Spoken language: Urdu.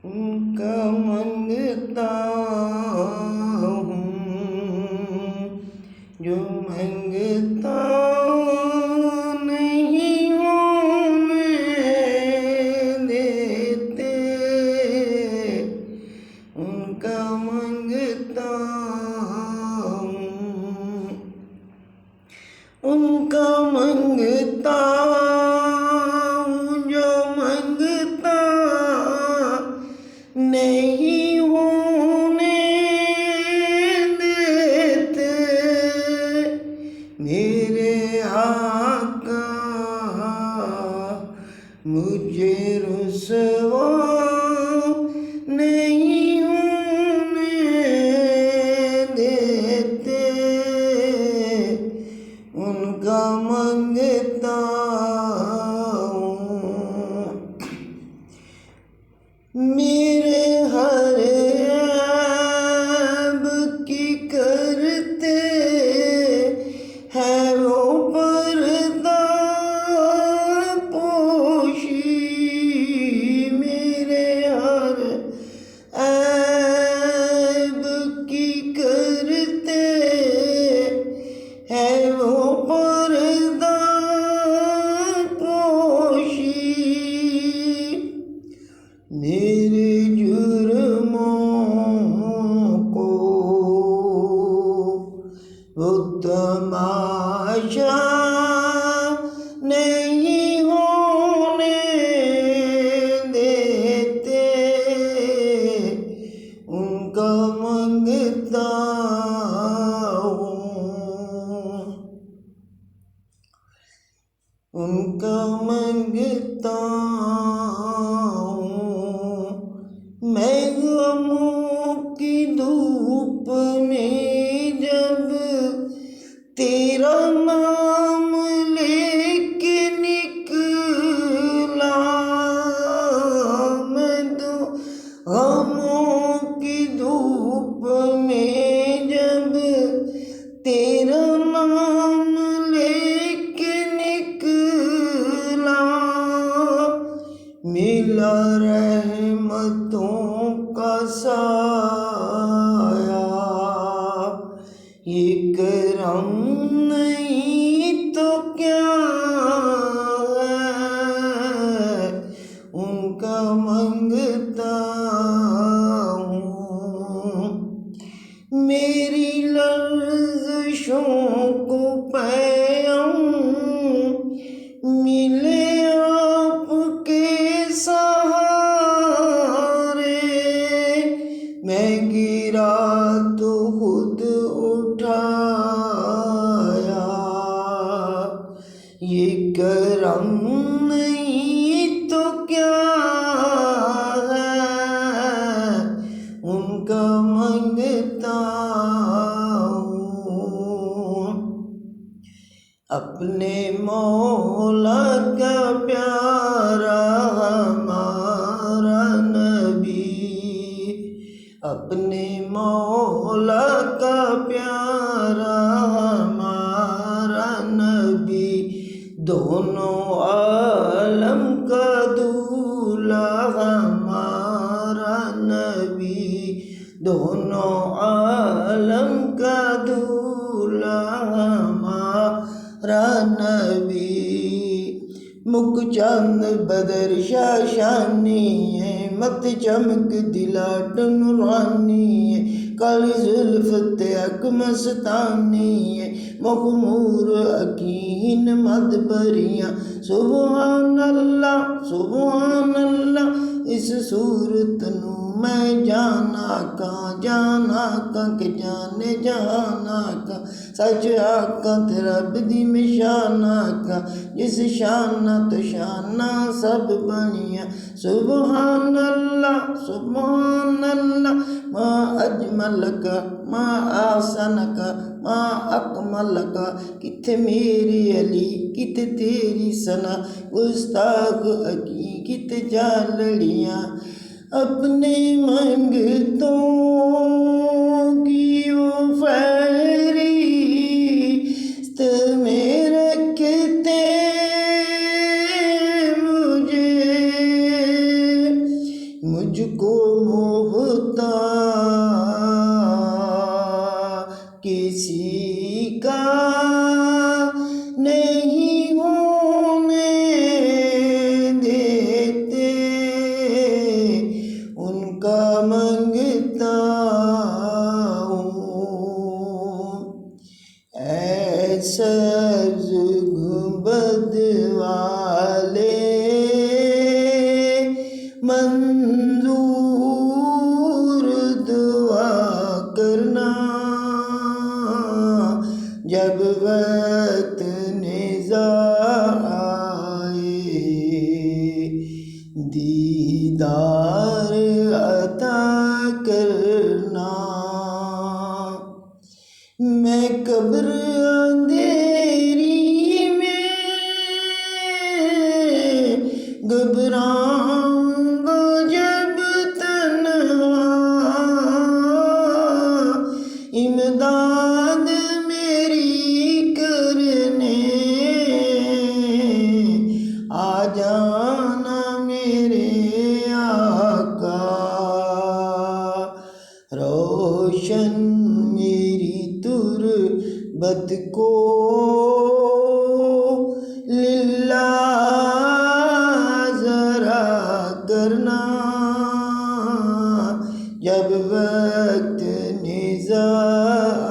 ان کا منگتا ہوں جو منگتا نہیں ہونے دیتے، ان کا منگتا ہوں، ان کا منگتا ہوں جو منگتا نہیں ہونے دیتے، میرے آقا مجھے رسوا نہیں ہونے دیتے، ان کا منگتا ہوں، میرے ہر عیب کی کرتے ہے وہ پردہ پوشی، میرے ہر عیب کی کرتے ہے وہ پردہ پوشی، میرے جرموں کو وہ تماشا نہیں ہونے دیتے، ان کا منگتا ہوں، ان کا منگتا ہوں، میں غموں کی دھوپ میں جب تیرا نام لے کے نکلا، میں تو غموں کی دھوپ میں جب تیرا نام لے کے نکلا، ملا رحمتوں کا سایہ، یہ کرم نہیں تو کیا ہے، ان کا منگتا ہوں، میری لرزشوں کو پیام ملے آپ کے سہارے، میں گرا تو خود اٹھایا، یہ کرم نہیں تو کیا ہے، ان کا منگتا ہوں، اپنے مولا کا پیارا ہمارا نبی، اپنے مولا کا پیارا ہمارا نبی، دونوں عالم کا دولہا ہمارا نبی، دونوں عالم کا دولہا ہمارا نبی، مک چاند بدر شاشانی ہے، مت چمک دلاٹ نورانی ہے، کالی زلف تیک مستانی ہے، مخمور اکین مد بریاں، سبحان اللہ سبحان اللہ، اس صورت نو میں جانا کہاں کہ جانے جہانا کا، سچ آقا تیرا بدی میں شانہ کا، جس شانہ تو شانہ سب بنیا، سبحان اللہ سبحان اللہ، ما اجمل کا ما آسن کا ما اکمل کا، کتھے میری علی کتھے تیری ثنا، گستاخ اکی کتھے جالڑیاں، اپنے منگتوں کی وہ فہرست میں رکھتے مجھے، مجھ تجھ کو محتاج کسی کا نہیں ہونے دیتے، ان کا منگتا ہوں۔ اے سبز گنبد والے منظور دعا کرنا، جب وقت نزاع آئے دیدار عطا کرنا۔ میں قبر اندھیری میں گھبراؤں گا جب تنہا، امداد میری کرنے آ جانا میرے آقا، روشن میری تربت کو للہ ذرا کرنا، جب وقت نزاع